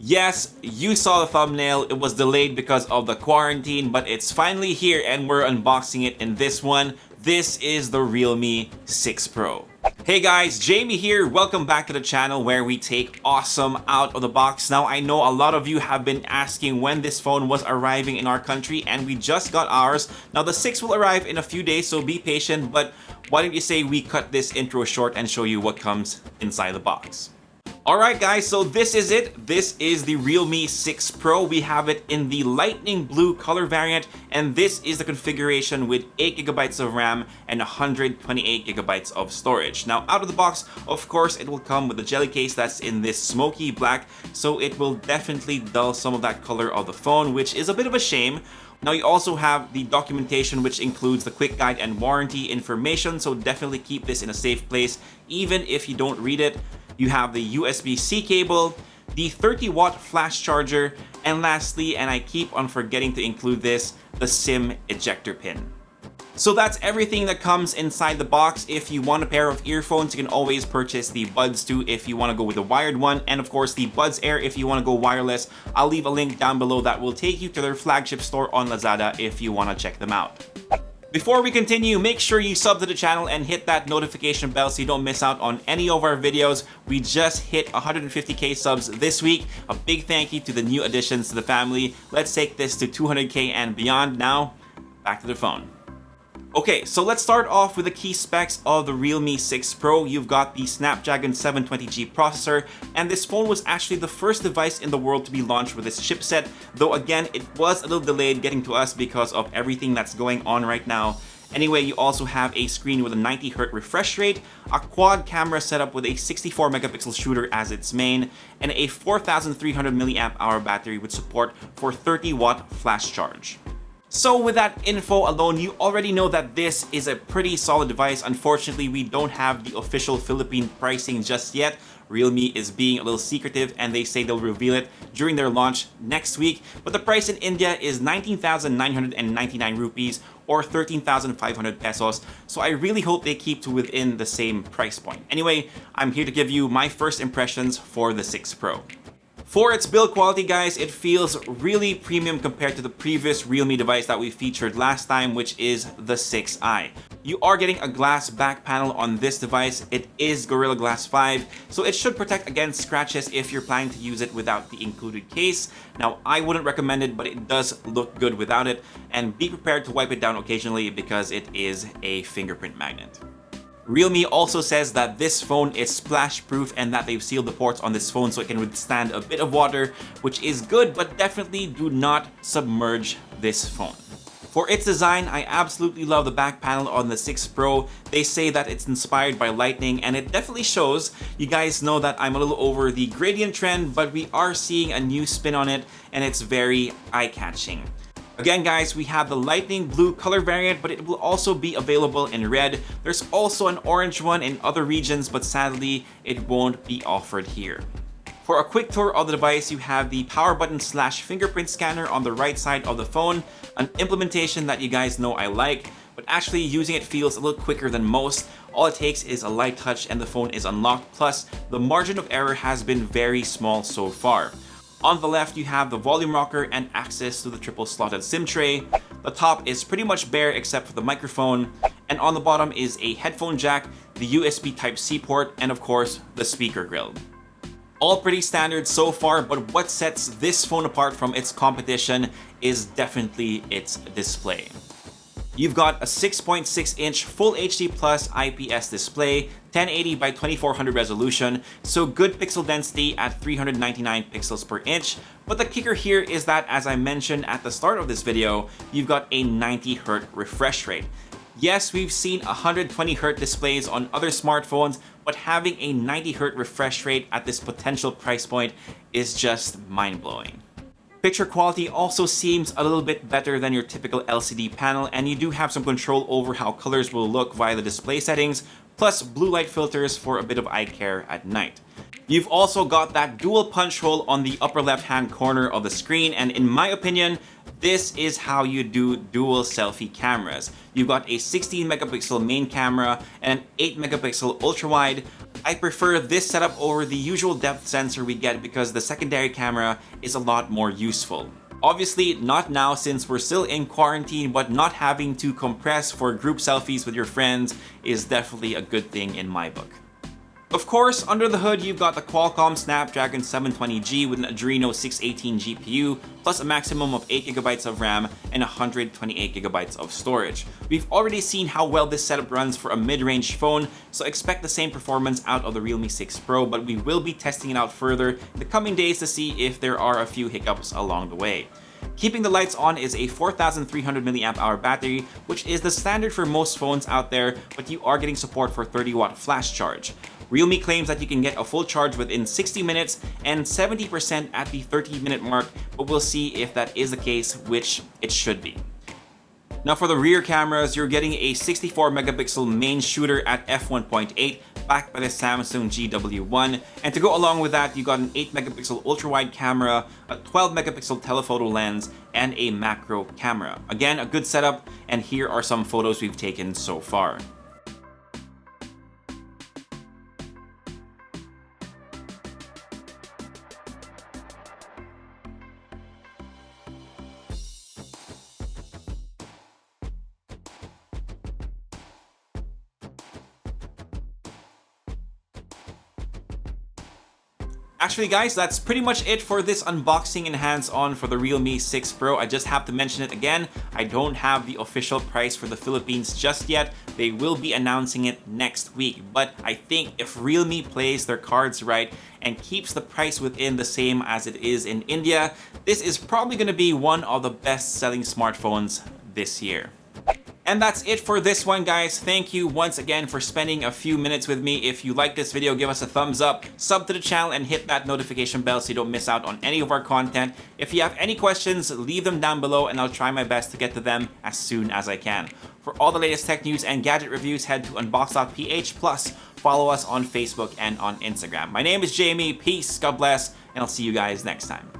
Yes, you saw the thumbnail, it was delayed because of the quarantine, but it's finally here and we're unboxing it in this one. This is the Realme 6 Pro. Hey guys, Jamie here. Welcome back to the channel where we take awesome out of the box. Now, I know a lot of you have been asking when this phone was arriving in our country, and we just got ours. Now, the 6 will arrive in a few days, so be patient, but why don't you say we cut this intro short and show you what comes inside the box. Alright guys, so this is it. This is the Realme 6 Pro. We have it in the lightning blue color variant, and this is the configuration with 8GB of RAM and 128GB of storage. Now, out of the box, of course, it will come with the jelly case that's in this smoky black, so it will definitely dull some of that color of the phone, which is a bit of a shame. Now, you also have the documentation, which includes the quick guide and warranty information, so definitely keep this in a safe place even if you don't read it. You have the USB-C cable, the 30-watt flash charger, and lastly, and I keep on forgetting to include this, the SIM ejector pin. So that's everything that comes inside the box. If you want a pair of earphones, you can always purchase the Buds 2 if you want to go with a wired one, and of course the Buds Air if you want to go wireless. I'll leave a link down below that will take you to their flagship store on Lazada if you want to check them out. Before we continue, make sure you sub to the channel and hit that notification bell so you don't miss out on any of our videos. We just hit 150k subs this week. A big thank you to the new additions to the family. Let's take this to 200k and beyond. Now, back to the phone. Okay, so let's start off with the key specs of the Realme 6 Pro. You've got the Snapdragon 720G processor, and this phone was actually the first device in the world to be launched with this chipset, though again, it was a little delayed getting to us because of everything that's going on right now. Anyway, you also have a screen with a 90Hz refresh rate, a quad camera setup with a 64-megapixel shooter as its main, and a 4300 mAh battery with support for 30-watt flash charge. So with that info alone, you already know that this is a pretty solid device. Unfortunately, we don't have the official Philippine pricing just yet. Realme is being a little secretive and they say they'll reveal it during their launch next week. But the price in India is 19,999 rupees or 13,500 pesos. So I really hope they keep to within the same price point. Anyway, I'm here to give you my first impressions for the 6 Pro. For its build quality, guys, it feels really premium compared to the previous Realme device that we featured last time, which is the 6i. You are getting a glass back panel on this device. It is Gorilla Glass 5, so it should protect against scratches if you're planning to use it without the included case. Now, I wouldn't recommend it, but it does look good without it, and be prepared to wipe it down occasionally because it is a fingerprint magnet. Realme also says that this phone is splash proof and that they've sealed the ports on this phone so it can withstand a bit of water, which is good, but definitely do not submerge this phone. For its design, I absolutely love the back panel on the 6 Pro. They say that it's inspired by lightning, and it definitely shows. You guys know that I'm a little over the gradient trend, but we are seeing a new spin on it, and it's very eye-catching. Again, guys, we have the lightning blue color variant, but it will also be available in red. There's also an orange one in other regions, but sadly, it won't be offered here. For a quick tour of the device, you have the power button / fingerprint scanner on the right side of the phone, an implementation that you guys know I like, but actually using it feels a little quicker than most. All it takes is a light touch and the phone is unlocked, plus the margin of error has been very small so far. On the left, you have the volume rocker and access to the triple slotted SIM tray. The top is pretty much bare except for the microphone. And on the bottom is a headphone jack, the USB Type-C port, and of course, the speaker grill. All pretty standard so far, but what sets this phone apart from its competition is definitely its display. You've got a 6.6-inch Full HD Plus IPS display, 1080 by 2400 resolution, so good pixel density at 399 pixels per inch. But the kicker here is that, as I mentioned at the start of this video, you've got a 90Hz refresh rate. Yes, we've seen 120Hz displays on other smartphones, but having a 90Hz refresh rate at this potential price point is just mind-blowing. Picture quality also seems a little bit better than your typical LCD panel, and you do have some control over how colors will look via the display settings, plus blue light filters for a bit of eye care at night. You've also got that dual punch hole on the upper left-hand corner of the screen, and in my opinion, this is how you do dual selfie cameras. You've got a 16 megapixel main camera and an 8 megapixel ultra wide. I prefer this setup over the usual depth sensor we get because the secondary camera is a lot more useful. Obviously, not now since we're still in quarantine, but not having to compress for group selfies with your friends is definitely a good thing in my book. Of course, under the hood, you've got the Qualcomm Snapdragon 720G with an Adreno 618 GPU, plus a maximum of 8GB of RAM and 128GB of storage. We've already seen how well this setup runs for a mid-range phone, so expect the same performance out of the Realme 6 Pro, but we will be testing it out further in the coming days to see if there are a few hiccups along the way. Keeping the lights on is a 4300 mAh battery, which is the standard for most phones out there, but you are getting support for 30-watt flash charge. Realme claims that you can get a full charge within 60 minutes and 70% at the 30-minute mark, but we'll see if that is the case, which it should be. Now for the rear cameras, you're getting a 64 megapixel main shooter at f1.8 backed by the Samsung GW1, and to go along with that, you got an 8 megapixel ultra-wide camera, a 12 megapixel telephoto lens, and a macro camera. Again, a good setup, and here are some photos we've taken so far. Actually guys, that's pretty much it for this unboxing and hands-on for the Realme 6 Pro. I just have to mention it again, I don't have the official price for the Philippines just yet. They will be announcing it next week, but I think if Realme plays their cards right and keeps the price within the same as it is in India, this is probably going to be one of the best-selling smartphones this year. And that's it for this one, guys. Thank you once again for spending a few minutes with me. If you like this video, give us a thumbs up, sub to the channel, and hit that notification bell so you don't miss out on any of our content. If you have any questions, leave them down below and I'll try my best to get to them as soon as I can. For all the latest tech news and gadget reviews, head to unbox.ph, plus follow us on Facebook and on Instagram. My name is Jamie, peace, God bless, and I'll see you guys next time.